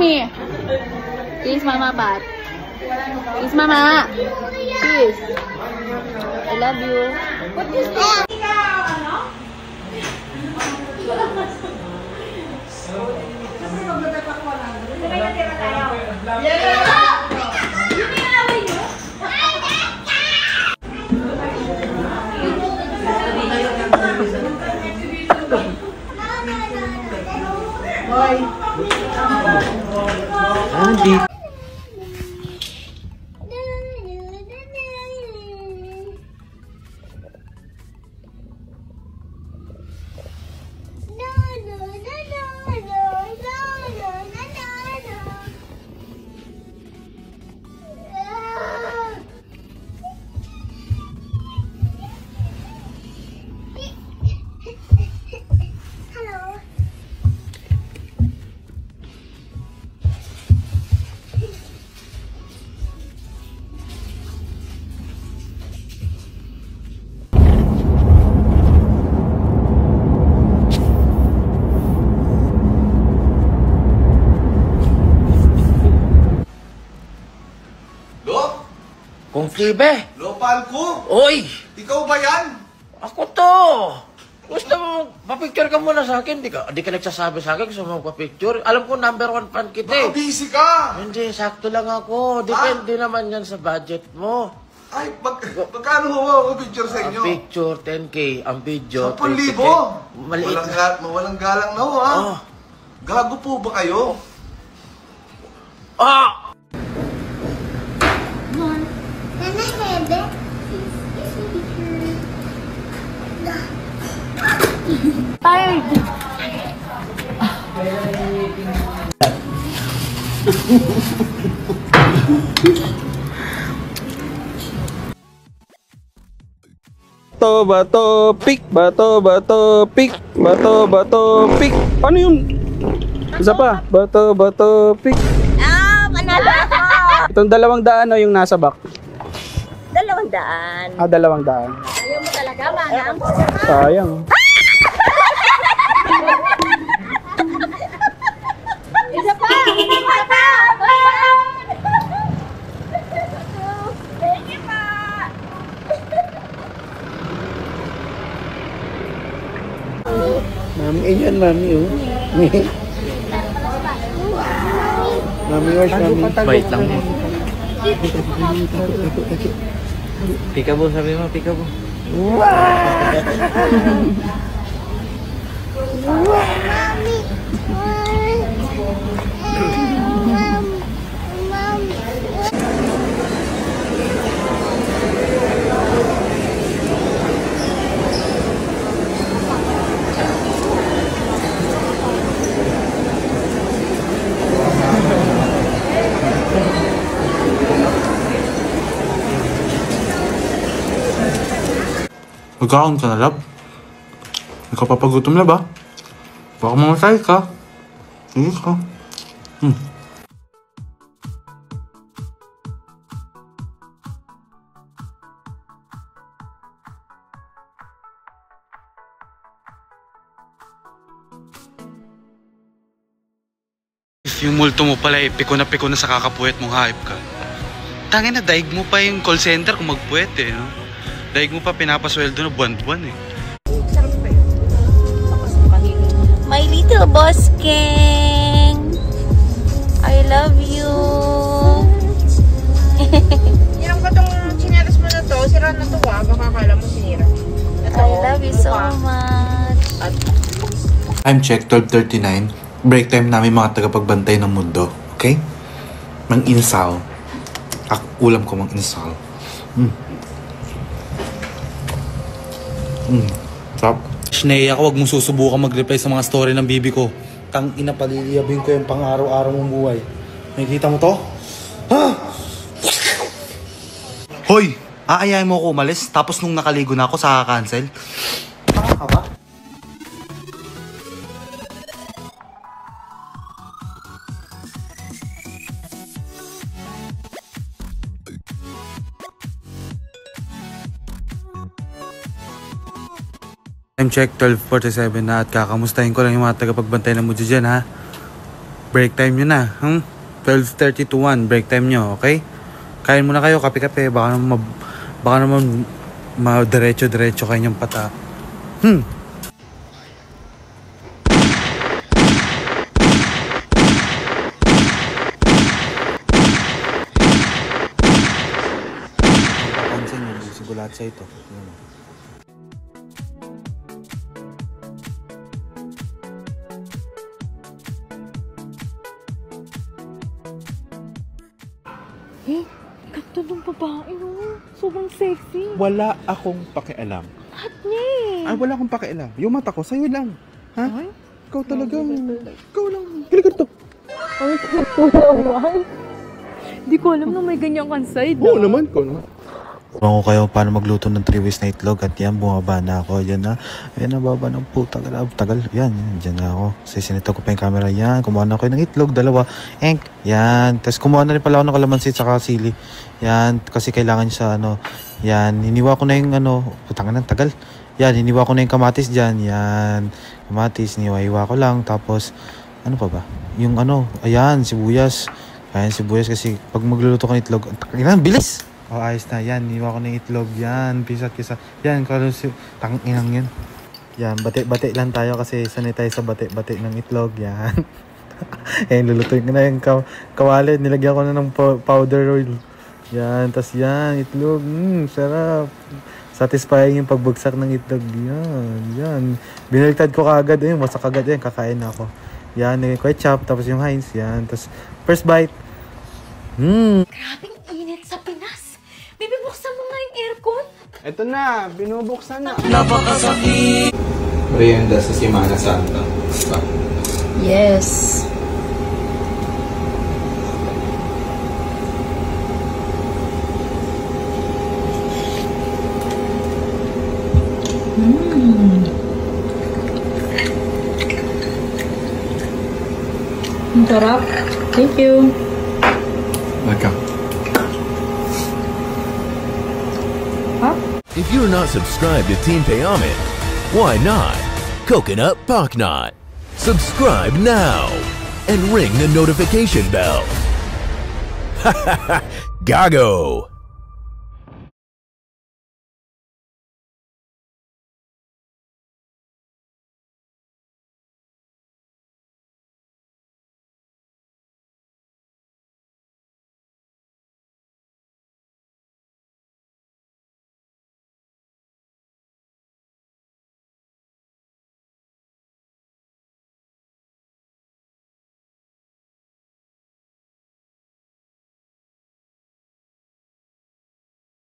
mommy. Kiss mama, Pat. Kiss mama. Kiss. I love you. What is that? Andy. Kung Flibe! Lopal ko! Oy! Ikaw ba yan? Ako to! Gusto mo, papicture ka muna sa akin. Di ka nagsasabi sa akin gusto mo papicture. Alam ko number 1 fan kita eh. Baka busy ka! Hindi, sakto lang ako. Depende naman yan sa budget mo. Ay, magkano ho picture sa inyo? Ang picture, 10K. Ang video, 10,000? Maliit. Walang galang na ho, ha? Oh. Gago po ba kayo? Ah! Tired. Bato, pick, bato, pick, bato, pick. Ano yun? Isa pa. Bato, pick. Manalo ako. Itong 200 o yung nasa back? 200. 200. Ayaw mo talaga, manang? Sayang. Isa pa! Thank you pa! Mami, yan mami oh. Mami, where's mami? Bait lang mo. Peekaboo, sabi mo, peekaboo. Magkakaon ka na, lab? Nagkapapagutom na ba? Baka mamatay ka. Sige ka. Yung multo mo pala piko na sa kakapuyat mong hype ka. Tangin na, daig mo pa yung call center kung magpuwet eh, no? Daig mo pa pinapasweldo na buwan-buwan eh. My little boss king, I love you. Hirap ko tong chinelas mo na to, sira na to baka akala mo sinira. I love you so much. Time check, 12:39. Break time namin mga tagapagbantay ng mundo. Okay? Mang-insal. Ulam ko mang-insal. Sarap. Shnea ka, huwag mong susubukan mag-reply sa mga story ng bibi ko. Tang ina, paliliyabin ko yung pang-araw-araw mong buhay. Nakikita mo to? Ha? Hoy! Aayain mo ako umalis, tapos nung nakaligo na ako, saka cancel. Tanga ka ba? Time check, 12:47 na at kakamustahin ko lang yung mga tagapagbantay ng Mujo dyan, ha? Break time nyo na. 12:30 to 1. Break time nyo, okay? Kain muna kayo, kape-kape. Baka naman diretso-diretso kayo niyong pata. Papansin nyo, gusto lahat sa ito. Eh, ganda ng babae, no? Sobrang sexy. Wala akong pakialam. Hot niya eh. Ay, wala akong pakialam. Yung mata ko, sa'yo lang. Ha? Ay? Ikaw talagang... Ikaw lang. Kilikat to. Ay, naman. Di ko alam na may ganyan kang side. Oo naman, ikaw naman. Kung ko kayo paano magluto ng 3 ways na itlog at yan, bumaba na ako. Yan na. Ayan na, baba ng puta. Tagal. Yan, dyan na ako. Sinito ko pa yung camera. Yan, kumuha na ako ng itlog. 2. Enk. Yan. Tapos kumuha na rin pala ako ng kalamansi at sili. Yan, kasi kailangan sa Yan, hiniwa ko na yung putangan ng tagal. Yan, hiniwa ko na yung kamatis dyan. Yan, kamatis, hiniwa ko lang. Tapos, ano pa ba? Yung ayan, sibuyas. Ayan, sibuyas kasi pag magluluto ko ng itlog, bilis! Oh, ayos na. Yan, hiniwa ko na yung itlog. Yan, pisat. Yan, tanginang yun. Yan, bate-bate lang tayo kasi sanay tayo sa bate-bate ng itlog. Yan. Ayan, lulutuin ko na yung kawali. Nilagyan ko na ng powder oil. Yan, tas yan, itlog. Sarap. Satisfying yung pagbagsak ng itlog. Yan. Binaliktad ko kaagad. Ayun, wasak agad yan. Kakain na ako. Yan, yung ketchup. Tapos yung Heinz. Yan. Tapos, first bite. Grabing init sa Pinas. Bibi, buksan mo nga yung aircon. Ito na, binubuksan na. Merienda sa Semana Santa. Yes. Ang sarap. Thank you. Welcome. If you're not subscribed to Team Payaman, why not? Coconut Paknot. Subscribe now and ring the notification bell. Gago!